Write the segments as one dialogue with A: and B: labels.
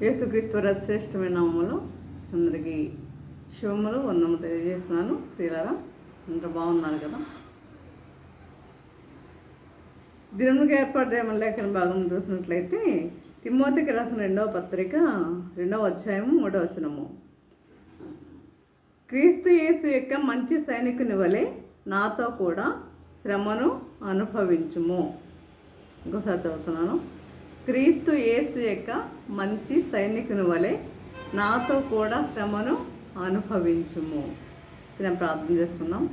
A: యేసుక్రీస్తు శ్రేష్టమైన నామములో అందరికీ శుభములు వందము తెలియజేస్తున్నాను. ప్రియులారా, అందరూ బాగున్నారు కదా? దినముగా ఏర్పాటు లేఖన భాగం చూసినట్లయితే తిమోతికి రాసిన 2వ పత్రిక 2వ అధ్యాయము 3వ వచనము. క్రీస్తు యేసు యొక్క మంచి సైనికుని వలె నాతో కూడా శ్రమను అనుభవించుము. ఇంకోసారి చదువుతున్నాను. క్రీస్తు యేసు యొక్క మంచి సైనికుని వలె నాతో కూడా శ్రమను అనుభవించుము. నేను ప్రార్థన చేసుకున్నాం.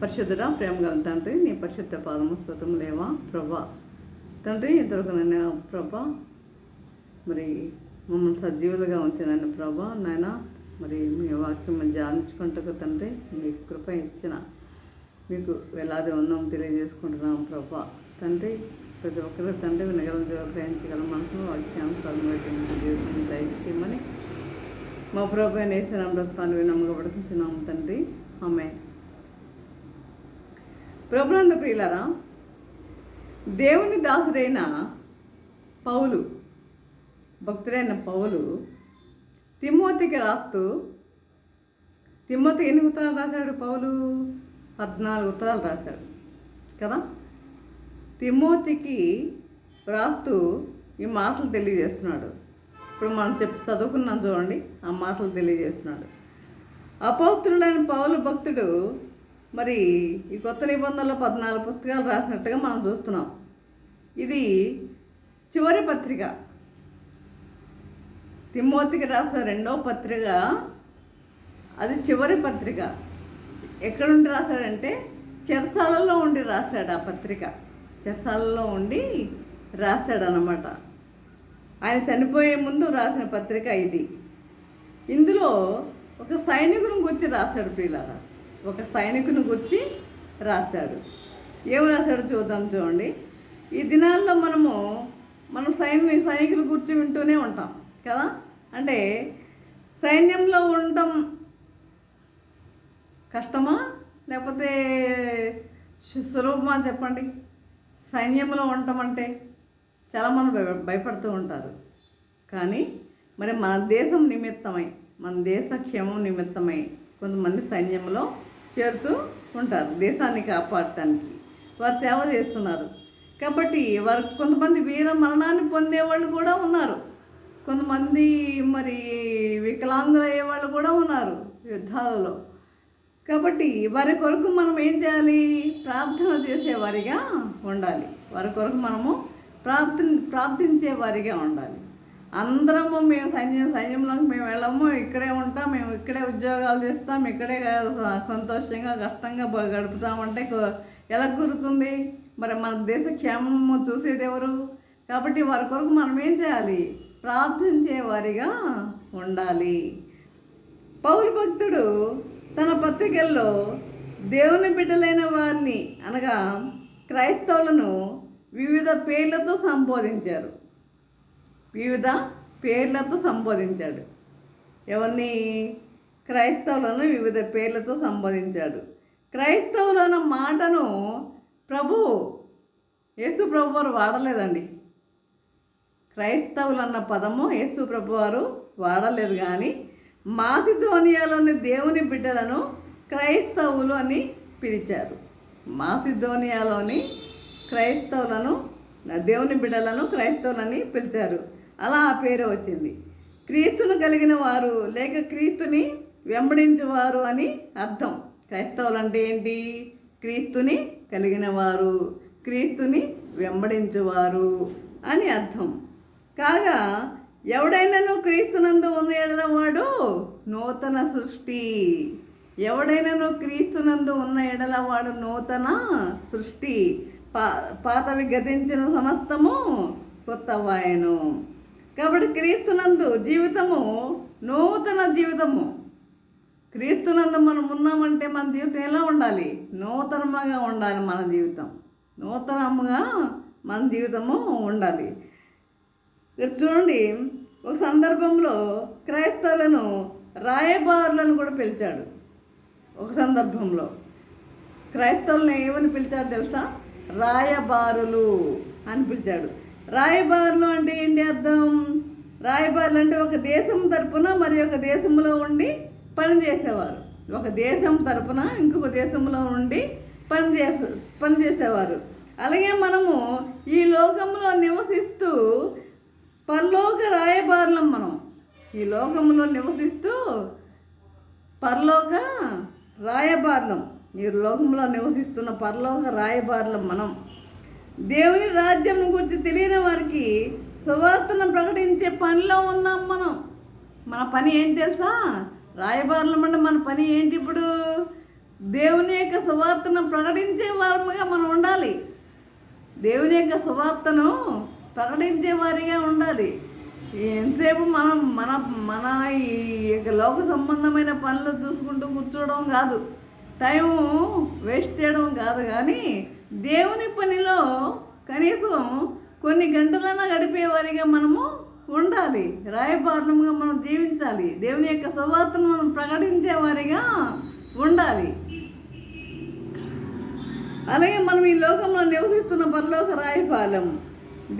A: పరిశుద్ధుడా, ప్రేమ గల తండ్రి, నీ పరిశుద్ధ పాదము స్తుతము లేవా ప్రభా. తండ్రి, ఇంతవరకు నన్ను ప్రభా మరి మమ్మల్ని సజీవులుగా ఉంచినాను ప్రభా. నాయన మరి మీ వాక్యం ధ్యానించుకుంటూ తండ్రి మీ కృప ఇచ్చిన మీకు వేలాది వందం తెలియజేసుకుంటున్నాం ప్రభా. తండ్రి, ప్రతి ఒక్కరు తండ్రి వినగల గ్రహించగల మనసును వాక్యాంశాలను బట్టి జీవితం దయచేయమని మా ప్రభు నేసిన బ్రతాన్ని నమ్మకపడుతున్నాము తండ్రి. ఆమె ప్రభునంద ప్రియులారా, దేవుని దాసుడైన పౌలు, భక్తుడైన పౌలు తిమోతికి రాస్తూ, తిమోతికి ఎన్ని ఉత్తరాలు రాశాడు పౌలు? 14 ఉత్తరాలు రాశాడు కదా. తిమోతికి రాస్తూ ఈ మాటలు తెలియజేస్తున్నాడు. ఇప్పుడు మనం చదువుకున్నాం చూడండి, ఆ మాటలు తెలియజేస్తున్నాడు. అపోస్తుడైన పౌలు భక్తుడు మరి ఈ కొత్త నిబంధనలో 14 పుస్తకాలు రాసినట్టుగా మనం చూస్తున్నాం. ఇది చివరి పత్రిక. తిమోతికి రాసిన 2వ పత్రిక, అది చివరి పత్రిక. ఎక్కడుండి రాశాడంటే చెరసాలలో ఉండి రాశాడు. ఆ పత్రిక చెరసాలలో ఉండి రాశాడనమాట. ఆయన చనిపోయే ముందు రాసిన పత్రిక ఇది. ఇందులో ఒక సైనికుని గురించి రాశాడు ప్రియులారా. ఒక సైనికుని గురించి రాశాడు. ఏమి రాశాడు చూద్దాం చూడండి. ఈ దినాల్లో మనం సైనికుల గురించి వింటూనే ఉంటాం కదా. అంటే సైన్యంలో ఉండటం కష్టమా లేకపోతే సులభమా చెప్పండి? సైన్యంలో ఉండటం అంటే చాలామంది భయపడుతూ ఉంటారు. కానీ మరి మన దేశం నిమిత్తమై, మన దేశ క్షేమం నిమిత్తమై కొంతమంది సైన్యంలో చేరుతూ ఉంటారు. దేశాన్ని కాపాడటానికి వారు సేవ చేస్తున్నారు. కాబట్టి వారు కొంతమంది వీర మరణాన్ని పొందేవాళ్ళు కూడా ఉన్నారు. కొంతమంది మరి వికలాంగులు అయ్యేవాళ్ళు కూడా ఉన్నారు యుద్ధాలలో. కాబట్టి వారి కొరకు మనం ఏం చేయాలి? ప్రార్థన చేసేవారిగా ఉండాలి. వారి కొరకు మనము ప్రార్థించేవారిగా ఉండాలి. అందరము మేము సైన్యంలోకి మేము వెళ్ళము, ఇక్కడే ఉంటాం, మేము ఇక్కడే ఉద్యోగాలు చేస్తాం, ఇక్కడే సంతోషంగా కష్టంగా గడుపుతామంటే ఎలా కుదురుతుంది? మరి మన దేశ క్షేమము చూసేది ఎవరు? కాబట్టి వారి కొరకు మనం ఏం చేయాలి? ప్రార్థించేవారిగా ఉండాలి. పౌలు భక్తుడు తన పత్రికల్లో దేవుని బిడ్డలైన వారిని అనగా క్రైస్తవులను వివిధ పేర్లతో సంబోధించారు. వివిధ పేర్లతో సంబోధించాడు. ఎవరిని? క్రైస్తవులను వివిధ పేర్లతో సంబోధించాడు. క్రైస్తవులన్న మాటను యేసు ప్రభు వారు వాడలేదండి. క్రైస్తవులన్న పదము యేసు ప్రభు వారు వాడలేదు. కానీ మాసిదోనియాలోని దేవుని బిడ్డలను క్రైస్తవులు అని పిలిచారు. మాసిదోనియాలోని క్రైస్తవులను, దేవుని బిడ్డలను క్రైస్తవులని పిలిచారు. అలా ఆ పేరు వచ్చింది. క్రీస్తును కలిగిన వారు లేక క్రీస్తుని వెంబడించేవారు అని అర్థం. క్రైస్తవులు అంటే ఏంటి? క్రీస్తుని కలిగిన వారు, క్రీస్తుని వెంబడించేవారు అని అర్థం. కాగా ఎవడైనాను క్రీస్తునందు ఉన్న ఎడల వాడు నూతన సృష్టి. ఎవడైనాను క్రీస్తునందు ఉన్న ఎడల వాడు నూతన సృష్టి. పాతవి గతించిన సమస్తము కొత్తవాయను. కాబట్టి క్రీస్తునందు జీవితము నూతన జీవితము. క్రీస్తునందు మనం ఉన్నామంటే మన జీవితం ఎలా ఉండాలి? నూతనముగా ఉండాలి. మన జీవితం నూతనముగా మన జీవితము ఉండాలి. చూడండి, ఒక సందర్భంలో క్రైస్తవులను రాయబారులను కూడా పిలిచాడు. ఒక సందర్భంలో క్రైస్తవులను ఏమని పిలిచాడు తెలుసా? రాయబారులు అని పిలిచాడు. రాయబారులు అంటే ఏంటి అర్థం? రాయబారులు అంటే ఒక దేశం తరపున మరి ఒక దేశంలో ఉండి పనిచేసేవారు. ఒక దేశం తరపున ఇంకొక దేశంలో ఉండి పనిచేసేవారు. అలాగే మనము ఈ లోకంలో నివసిస్తూ పరలోక రాయబారులం. మనం ఈ లోకంలో నివసిస్తూ పరలోక రాయబారులం. ఈ లోకంలో నివసిస్తున్న పరలోక రాయబారులం మనం. దేవుని రాజ్యం గురించి తెలియని వారికి సువార్తను ప్రకటించే పనిలో ఉన్నాం మనం. మన పని ఏంటి తెలుసా? రాయబారులం అంటే మన పని ఏంటి? ఇప్పుడు దేవుని యొక్క సువార్తను ప్రకటించే వారిగా మనం ఉండాలి. దేవుని యొక్క సువార్తను ప్రకటించే వారిగా ఉండాలి. ఎంతసేపు మనం మన మన ఈ యొక్క లోక సంబంధమైన పనులు చూసుకుంటూ కూర్చోవడం కాదు, టైం వేస్ట్ చేయడం కాదు, కానీ దేవుని పనిలో కనీసం కొన్ని గంటలైనా గడిపే వారిగా మనము ఉండాలి. రాయబారులంగా మనం జీవించాలి. దేవుని యొక్క సువార్తను మనం ప్రకటించే వారిగా ఉండాలి. అలాగే మనం ఈ లోకంలో నివసిస్తున్న పరలోక రాయబారం.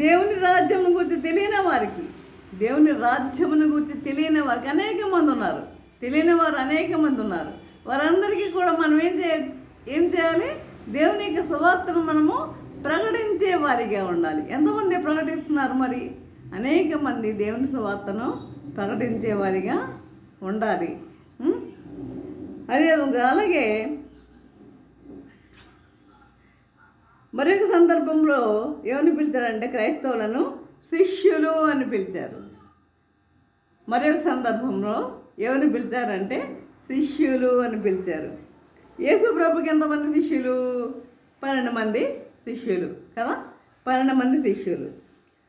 A: దేవుని రాజ్యం గురించి తెలియని వారికి, దేవుని రాజ్యమును గురించి తెలియని వారికి అనేక మంది ఉన్నారు. తెలియని వారు అనేక మంది ఉన్నారు. వారందరికీ కూడా మనం ఏం చేయాలి? దేవుని యొక్క సువార్తను మనము ప్రకటించే వారిగా ఉండాలి. ఎంతమంది ప్రకటిస్తున్నారు? మరి అనేక మంది దేవుని సువార్తను ప్రకటించే వారిగా ఉండాలి. అలాగే మరొక సందర్భంలో ఏమని పిలిచారంటే క్రైస్తవులను శిష్యులు అని పిలిచారు. మరొక సందర్భంలో ఏమని పిలిచారంటే శిష్యులు అని పిలిచారు. యేసు ప్రభుకి ఎంతమంది శిష్యులు? 12 మంది శిష్యులు కదా. 12 మంది శిష్యులు,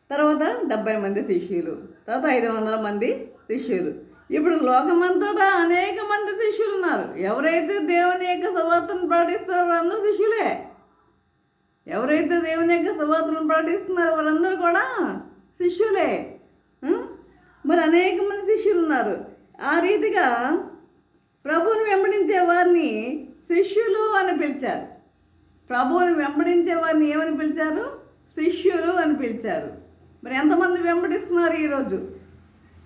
A: తర్వాత 70 మంది శిష్యులు, తర్వాత 500 మంది శిష్యులు. ఇప్పుడు లోకమంతటా అనేక మంది శిష్యులు ఉన్నారు. ఎవరైతే దేవుని యొక్క సువార్తను ప్రకటిస్తారో వారందరూ శిష్యులే. ఎవరైతే దేవుని యొక్క సువార్తను ప్రకటిస్తున్నారో వారందరూ కూడా శిష్యులే. మరి అనేక మంది శిష్యులు ఉన్నారు. ఆ రీతిగా ప్రభువుని వెంబడించే వారిని శిష్యులు అని పిలిచారు. ప్రభువుని వెంబడించే వారిని ఏమని పిలిచారు? శిష్యులు అని పిలిచారు. మరి ఎంతమంది వెంబడిస్తున్నారు ఈరోజు?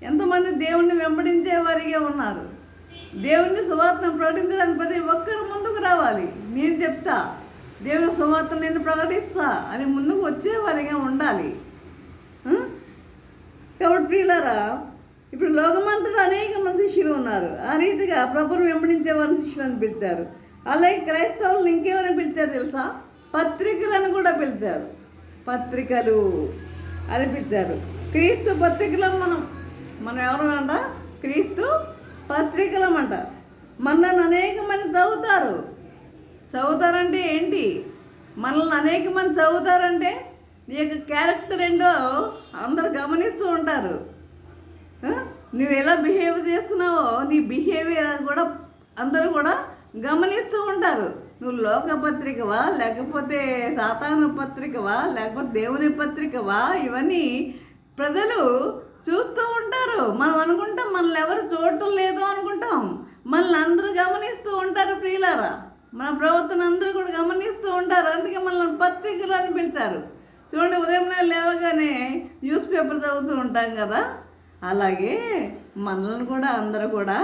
A: ఎంతమంది దేవుణ్ణి వెంబడించే వారిగా ఉన్నారు? దేవుని సువార్తను ప్రకటించడానికి ప్రతి ఒక్కరు ముందుకు రావాలి. నేను చెప్తా, దేవుని సువార్తను నేను ప్రకటిస్తా అని ముందుకు వచ్చేవారిగా ఉండాలి. కాబట్టి ప్రియులారా, ఇప్పుడు లోకమంతటా అనేక మంది శిష్యులు ఉన్నారు. ఆ రీతిగా ప్రభువును వెంబడించే వారిని శిష్యులు అని పిలిచారు. అలాగే క్రైస్తవులను ఇంకేమని పిలిచారు తెలుసా? పత్రికలను కూడా పిలిచారు. పత్రికలు అని పిలిచారు. క్రీస్తు పత్రికలం మనం ఎవరు అంట? క్రీస్తు పత్రికలమంట. మనల్ని అనేక మంది చదువుతారంటే ఏంటి? మనల్ని అనేక మంది చదువుతారంటే నీ యొక్క క్యారెక్టర్ ఏంటో అందరు గమనిస్తూ ఉంటారు. నువ్వు ఎలా బిహేవ్ చేస్తున్నావో నీ బిహేవియర్ కూడా అందరూ కూడా గమనిస్తూ ఉంటారు. నువ్వు లోక పత్రికవా, లేకపోతే సాతాను పత్రికవా, లేకపోతే దేవుని పత్రికవా, ఇవన్నీ ప్రజలు చూస్తూ ఉంటారు. మనం అనుకుంటాం మనల్ని ఎవరు చూడటం లేదు అనుకుంటాం. మనల్ని అందరూ గమనిస్తూ ఉంటారు. ప్రియులారా, మన ప్రవర్తన అందరూ కూడా గమనిస్తూ ఉంటారు. అందుకే మనల్ని పత్రికలు అని పిలుస్తారు. చూడండి, ఉదయం లేవగానే న్యూస్ పేపర్ చదువుతూ ఉంటాం కదా, అలాగే మనల్ని కూడా అందరూ కూడా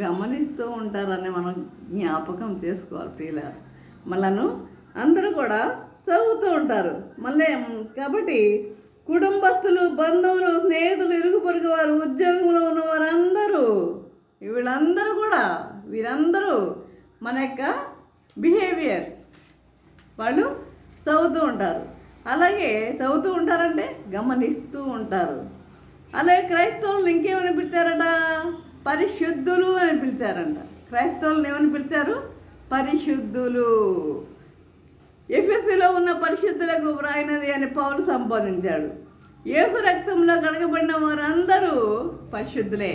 A: గమనిస్తూ ఉంటారని మనం జ్ఞాపకం చేసుకోవాలి. ప్రియులారా, మనను అందరూ కూడా చదువుతూ ఉంటారు. మళ్ళీ కాబట్టి కుటుంబస్తులు, బంధువులు, స్నేహితులు, ఇరుగు పొరుగు వారు, ఉద్యోగంలో ఉన్నవారు అందరూ, వీరందరూ మన యొక్క బిహేవియర్ వాళ్ళు చదువుతూ ఉంటారు. అలాగే చదువుతూ ఉంటారంటే గమనిస్తూ ఉంటారు. అలాగే క్రైస్తవులను ఇంకేమని పిలిచారట? పరిశుద్ధులు అని పిలిచారంట. క్రైస్తవులను ఏమని పిలిచారు? పరిశుద్ధులు. ఎఫెసీలో ఉన్న పరిశుద్ధులకు వ్రాయినది అని పౌలు సంబోధించాడు. యేసు రక్తంలో కడగబడిన వారందరూ పరిశుద్ధులే.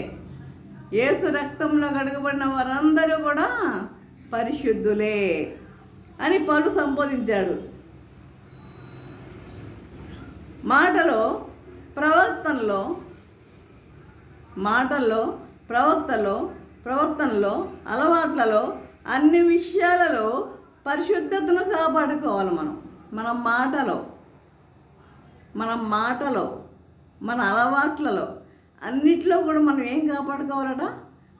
A: యేసు రక్తంలో కడగబడిన వారందరూ కూడా పరిశుద్ధులే అని పౌలు సంబోధించాడు. మాటలో, ప్రవర్తనలో, అలవాట్లలో, అన్ని విషయాలలో పరిశుద్ధతను కాపాడుకోవాలి. మన మాటలో, మన అలవాట్లలో, అన్నిట్లో కూడా మనం ఏం కాపాడుకోవాలట?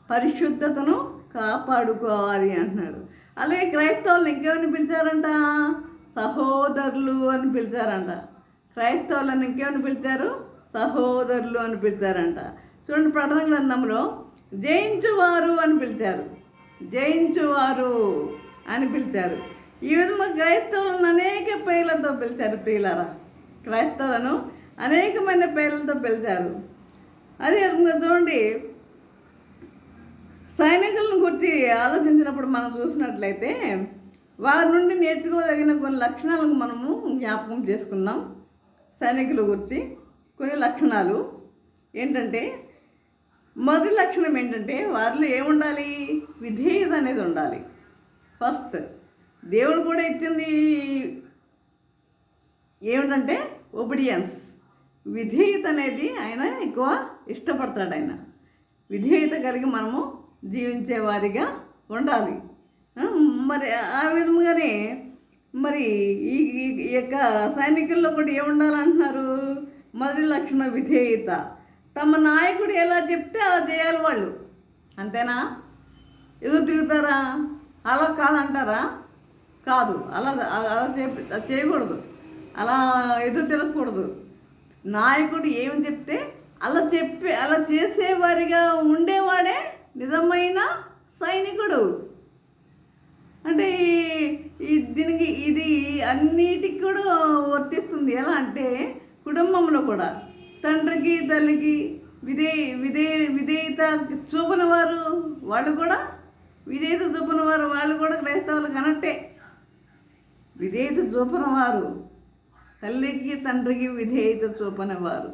A: పరిశుద్ధతను కాపాడుకోవాలి అంటున్నాడు. అలాగే క్రైస్తవులను ఇంకేమని పిలిచారంట? సహోదరులు అని పిలిచారంట. క్రైస్తవులను ఇంకేమని పిలిచారు? సహోదరులు అని పిలిచారంట. చూడండి, ప్రకటన గ్రంథంలో జయించువారు అని పిలిచారు. జయించువారు అని పిలిచారు. ఈ విధంగా క్రైస్తవులను అనేక పేర్లతో పిలిచారు. ప్రియులారా, క్రైస్తవులను అనేకమైన పేర్లతో పిలిచారు. అదే చూడండి, సైనికులను గురించి ఆలోచించినప్పుడు మనం చూసినట్లయితే వారి నుండి నేర్చుకోదగిన కొన్ని లక్షణాలను మనము జ్ఞాపకం చేసుకుందాం. సైనికుల గురించి కొన్ని లక్షణాలు ఏంటంటే, మొదటి లక్షణం ఏంటంటే వారిలో ఏముండాలి? విధేయత అనేది ఉండాలి. ఫస్ట్ దేవుడు కూడా ఇచ్చింది ఏమిటంటే ఒబిడియన్స్, విధేయత అనేది ఆయన ఎక్కువ ఇష్టపడతాడు. ఆయన విధేయత కలిగి మనము జీవించే వారిగా ఉండాలి. మరి ఆ విధంగానే మరి ఈ యొక్క సైనికుల్లో కూడా ఏముండాలంటున్నారు? మొదటి లక్షణం విధేయత. తమ నాయకుడు ఎలా చెప్తే అలా చేయాలి వాళ్ళు. అంతేనా? ఎదురు తిరుగుతారా? అలా కాదంటారా? కాదు, అలా అలా చేయకూడదు, అలా ఎదురు తిరగకూడదు. నాయకుడు ఏమి చెప్తే అలా చేసేవారిగా ఉండేవాడే నిజమైన సైనికుడు. అంటే దీనికి ఇది అన్నిటికి కూడా వర్తిస్తుంది. ఎలా అంటే కుటుంబంలో కూడా తండ్రికి తల్లికి విధేయత చూపని వారు వాళ్ళు కూడా క్రైస్తవులు కనట్టే. విధేయత చూపని వారు, తల్లికి తండ్రికి విధేయత చూపని వారు.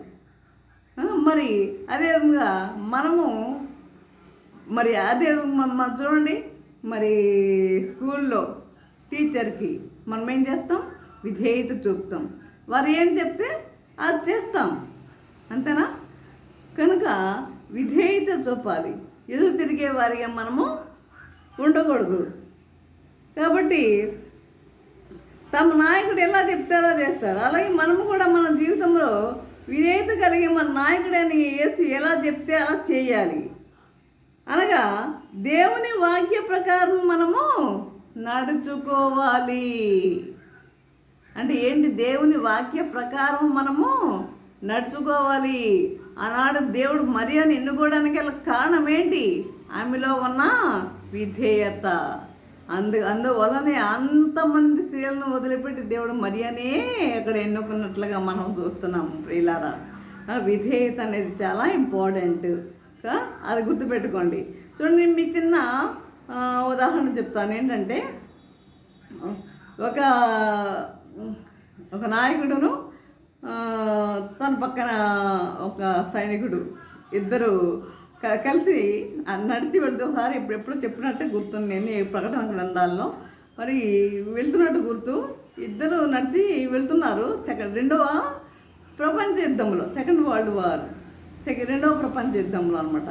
A: మరి అదే విధంగా మనము మరి అదే చూడండి, మరి స్కూల్లో టీచర్కి మనం ఏం చేస్తాం? విధేయత చూపుతాం. వారు ఏం చెప్తే అది చేస్తాం. అంతేనా? కనుక విధేయత చూపాలి. ఎదురు తిరిగే వారిగా మనము ఉండకూడదు. కాబట్టి తమ నాయకుడు ఎలా చెప్తే అలా చేస్తారు. అలాగే మనము కూడా మన జీవితంలో విధేయత కలిగి మన నాయకుడని యేసు ఎలా చెప్తే అలా చేయాలి. అనగా దేవుని వాక్య ప్రకారం మనము నడుచుకోవాలి. అంటే ఏంటి? దేవుని వాక్య ప్రకారం మనము నడుచుకోవాలి. ఆనాడు దేవుడు మరియను ఎన్నుకోవడానికి గల కారణం ఏంటి? ఆమెలో ఉన్న విధేయత. అందువలనే అంతమంది స్త్రీలను వదిలిపెట్టి దేవుడు మరియనే అక్కడ ఎన్నుకున్నట్లుగా మనం చూస్తున్నాము. ప్రియులారా, విధేయత అనేది చాలా ఇంపార్టెంట్. అది గుర్తుపెట్టుకోండి. చూడండి, నేను మీకు చిన్న ఉదాహరణ చెప్తాను. ఏంటంటే ఒక నాయకుడును తన పక్కన ఒక సైనికుడు ఇద్దరు కలిసి నడిచి వెళ్తూ, ఒకసారి ఎప్పుడెప్పుడో చెప్పినట్టే గుర్తుంది. నేను ఈ ప్రకటన గ్రంథాల్లో మరి వెళ్తున్నట్టు గుర్తు. ఇద్దరు నడిచి వెళ్తున్నారు. రెండవ ప్రపంచ యుద్ధంలో, సెకండ్ వరల్డ్ వార్, రెండవ ప్రపంచ యుద్ధంలో అనమాట.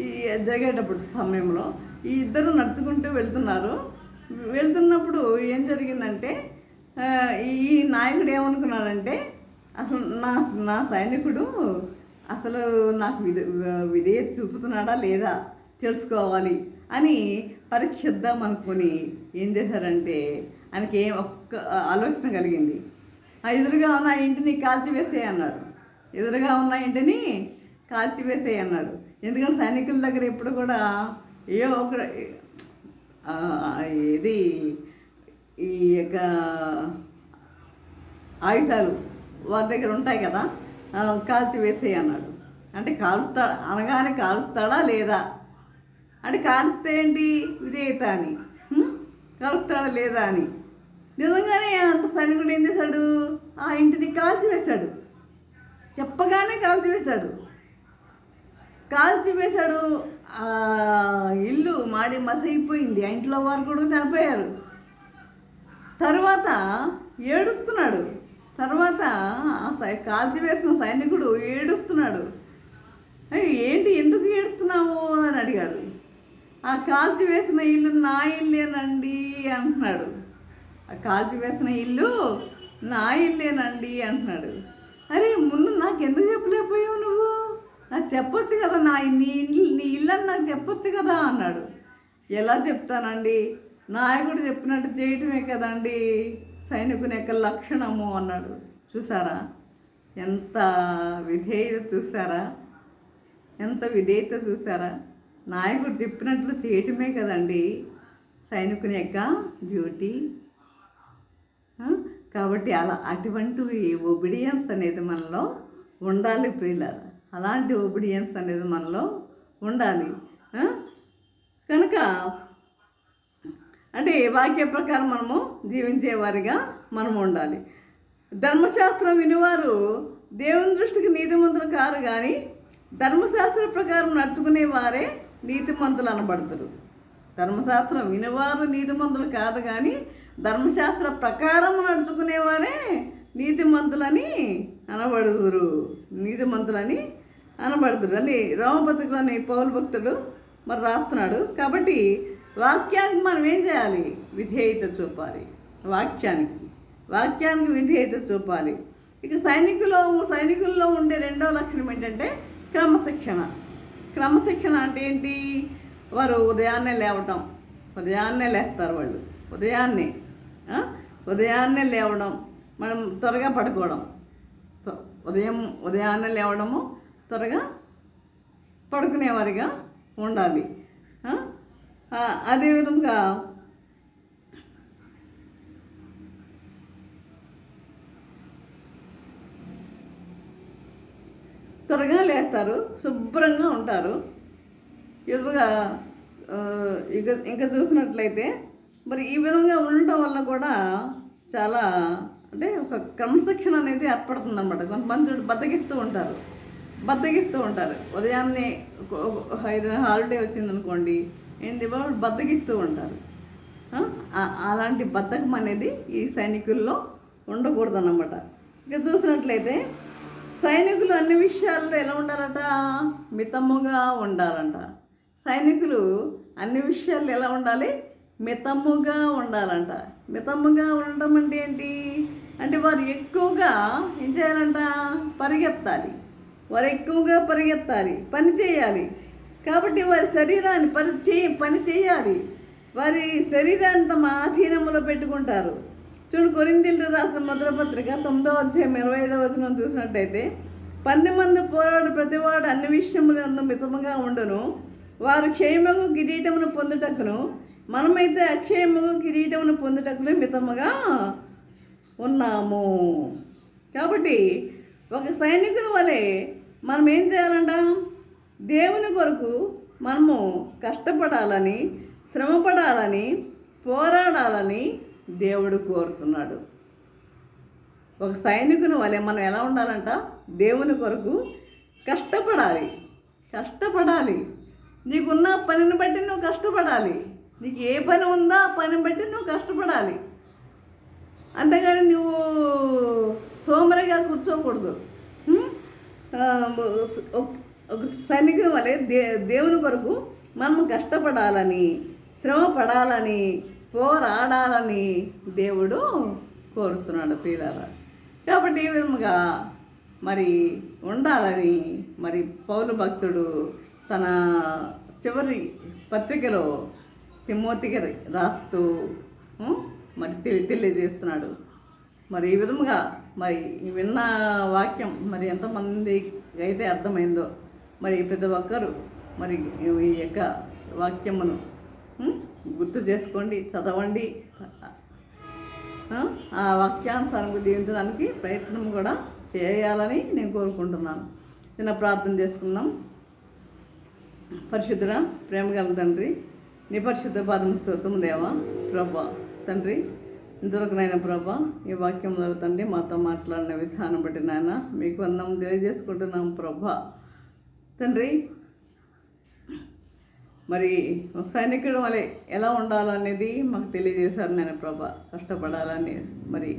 A: ఈ జరిగేటప్పుడు సమయంలో ఈ ఇద్దరు నడుచుకుంటూ వెళ్తున్నప్పుడు ఏం జరిగిందంటే, ఈ నాయకుడు ఏమనుకున్నాడంటే, అసలు నా సైనికుడు అసలు నాకు విధేయత చూపుతున్నాడా లేదా తెలుసుకోవాలి అని పరీక్షిద్దాం అనుకుని ఏం చేశారంటే, ఆయనకి ఒక్క ఆలోచన కలిగింది. ఎదురుగా ఉన్న ఇంటిని కాల్చివేసేయి అన్నాడు. ఎందుకంటే సైనికుల దగ్గర ఎప్పుడు కూడా ఒక ఈ యొక్క ఆయుధాలు వారి దగ్గర ఉంటాయి కదా, కాల్చివేసేయి అన్నాడు. అంటే అనగానే కాలుస్తాడా లేదా అంటే, కాల్స్తే ఏంటి? విధేయత అని. కాలుస్తాడా లేదా అని. నిజంగానే అంత సైనికుడు ఏం చేశాడు? ఆ ఇంటిని కాల్చివేశాడు. చెప్పగానే కాల్చివేశాడు. ఇల్లు మాడి మసైపోయింది. ఆ ఇంట్లో వారు కూడా చనిపోయారు. తర్వాత ఏడుస్తున్నాడు. కాల్చివేసిన సైనికుడు ఏడుస్తున్నాడు. ఏంటి, ఎందుకు ఏడుస్తున్నావు అని అడిగాడు. ఆ కాల్చివేసిన ఇల్లు నా ఇల్లేనండి అంటున్నాడు. అరే, ముందు నాకు ఎందుకు చెప్పలేకపోయావు? నువ్వు నాకు చెప్పొచ్చు కదా, నీ ఇల్లని నాకు చెప్పొచ్చు కదా అన్నాడు. ఎలా చెప్తానండి, నాయకుడు చెప్పినట్టు చేయటమే కదండి సైనికుని యొక్క లక్షణము అన్నాడు. చూసారా ఎంత విధేయత, చూసారా ఎంత విధేయత, చూసారా? నాయకుడు చెప్పినట్లు చేయటమే కదండి సైనికుని యొక్క డ్యూటీ. కాబట్టి అటువంటి ఒబిడియన్స్ అనేది మనలో ఉండాలి ప్రియులారా. అలాంటి ఒబిడియన్స్ అనేది మనలో ఉండాలి. కనుక అంటే వాక్య ప్రకారం మనము జీవించేవారిగా మనము ఉండాలి. ధర్మశాస్త్రం వినివారు దేవుని దృష్టికి నీతిమంతులు కారు, కానీ ధర్మశాస్త్ర ప్రకారం నడుచుకునే వారే నీతిమంతులు అనబడతారు. ధర్మశాస్త్రం వినివారు నీతిమంతులు కాదు, కానీ ధర్మశాస్త్ర ప్రకారం నడుచుకునేవారే నీతిమంతులని అనబడుదురు. నీతిమంతులని అనబడుతురు అని రోమపత్రికలోని పౌలు భక్తుడు మరి రాస్తున్నాడు. కాబట్టి వాక్యానికి మనం ఏం చేయాలి? విధేయత చూపాలి. వాక్యానికి విధేయత చూపాలి. ఇక సైనికుల్లో ఉండే రెండవ లక్షణం ఏంటంటే క్రమశిక్షణ అంటే ఏంటి? వారు ఉదయాన్నే లేస్తారు. వాళ్ళు ఉదయాన్నే లేవడం, మనం త్వరగా పడుకోవడం, ఉదయాన్నే లేవడము, త్వరగా పడుకునేవారిగా ఉండాలి. అదేవిధంగా త్వరగా లేస్తారు, శుభ్రంగా ఉంటారు. ఇంకా చూసినట్లయితే మరి ఈ విధంగా ఉండటం వల్ల కూడా చాలా అంటే ఒక క్రమశిక్షణ అనేది ఏర్పడుతుంది అన్నమాట. కొంతమంది బద్దగిస్తూ ఉంటారు. ఉదయాన్నే హాలిడే వచ్చిందనుకోండి, ఏంటి వాళ్ళు బద్దగిస్తూ ఉంటారు. అలాంటి బద్ధకం అనేది ఈ సైనికుల్లో ఉండకూడదు అన్నమాట. ఇంకా చూసినట్లయితే సైనికులు అన్ని విషయాల్లో ఎలా ఉండాలంట? మితముగా ఉండాలంట. సైనికులు అన్ని విషయాల్లో ఎలా ఉండాలి? మితముగా ఉండాలంట. మితముగా ఉండటం అంటే ఏంటి అంటే వారు ఎక్కువగా ఏం చేయాలంట? వారు ఎక్కువగా పరిగెత్తాలి, పని చేయాలి. కాబట్టి వారి శరీరాన్ని పని చేయాలి. వారి శరీరాన్ని తమ ఆధీనంలో పెట్టుకుంటారు. చూడు, కొరింథీయులకు రాసిన మొదటి పత్రిక 9వ అధ్యాయం 25వ వచనం చూసినట్టయితే, 10 మంది పోరాడు ప్రతివాడు అన్ని విషయములందు మితముగా ఉండును, వారు క్షయమగు కిరీటమును పొందుటకును, మనమైతే అక్షయమగు కిరీటమును పొందుటకును మితముగా ఉన్నాము. కాబట్టి ఒక సైనికుని వలె మనం ఏం చేయాలంట? దేవుని కొరకు మనము కష్టపడాలని, శ్రమపడాలని, పోరాడాలని దేవుడు కోరుతున్నాడు. ఒక సైనికుని వలె మనం ఎలా ఉండాలంట? దేవుని కొరకు కష్టపడాలి. నీకున్న పనిని బట్టి నువ్వు కష్టపడాలి. నీకు ఏ పని ఉందో ఆ పనిని బట్టి నువ్వు కష్టపడాలి. అంతేగాని నువ్వు సోమరిగా కూర్చోకూడదు. ఒక సైనికుని వలె దేవుని కొరకు మనం కష్టపడాలని, శ్రమ పడాలని, పోరాడాలని దేవుడు కోరుతున్నాడు ప్రియులారా. కాబట్టి ఈ విధముగా మరి ఉండాలని మరి పౌలు భక్తుడు తన చివరి పత్రికలో తిమోతికి రాస్తూ మరి తెలియజేస్తున్నాడు. మరి ఈ విధముగా మరి విన్న వాక్యం మరి ఎంతమందికి అయితే అర్థమైందో, మరి ప్రతి ఒక్కరు మరి ఈ యొక్క వాక్యమును గుర్తు చేసుకోండి, చదవండి. ఆ వాక్యానుసారంగా జీవించడానికి ప్రయత్నం కూడా చేయాలని నేను కోరుకుంటున్నాను. చిన్న ప్రార్థన చేసుకుందాం. పరిశుద్ధ ప్రేమగల తండ్రి, నీ పరిశుద్ధ పాదం స్తోత్రము దేవా. ప్రభా తండ్రి, ఇంతవరకునైనా ప్రభా ఈ వాక్యం తండ్రి మాతో మాట్లాడిన విధానం బట్టి నాయన మీకు వందనం తెలియజేసుకుంటున్నాం ప్రభా. తండ్రి, మరి సైనికుడు వలె ఎలా ఉండాలనేది మాకు తెలియజేశారు నాయన ప్రభా. కష్టపడాలని, మరి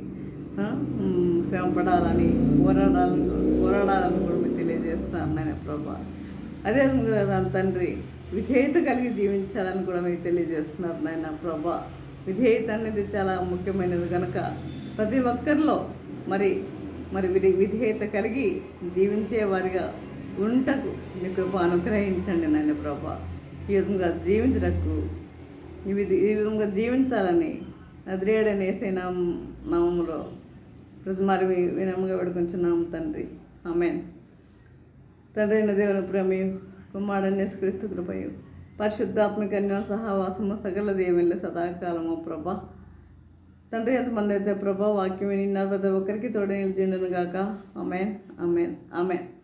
A: శ్రమపడాలని, పోరాడాలని కూడా మీరు తెలియజేస్తున్నారు నాయన ప్రభా. అదే తండ్రి, విధేయత కలిగి జీవించాలని కూడా మీరు తెలియజేస్తున్నారు నాయన ప్రభా. విధేయత అనేది చాలా ముఖ్యమైనది కనుక ప్రతి ఒక్కరిలో మరి విధేయత కలిగి జీవించేవారిగా ఉంటకు నీ కృప అనుగ్రహించండి నాయన ప్రభా. ఈ విధంగా జీవించటకు ఈ విధంగా జీవించాలని నదిరేడని వేసే నామములో ప్రతి మరి వినముగా పెడుకుంటున్నాము తండ్రి. ఆమేన్. తండ్రి అయిన దేవుని ప్రేమయు కుమారుడైన యేసుక్రీస్తు కృపయు పరిశుద్ధాత్మక అన్యోన్య సహవాసము సకల దేవుళ్ళ సదాకాలము ప్రభా. తండ్రి ఎంతమంది అయితే ప్రభా వాక్యం విని ప్రతి ఒక్కరికి తోడు నిలిచిండును గాక. ఆమేన్, ఆమేన్, ఆమేన్.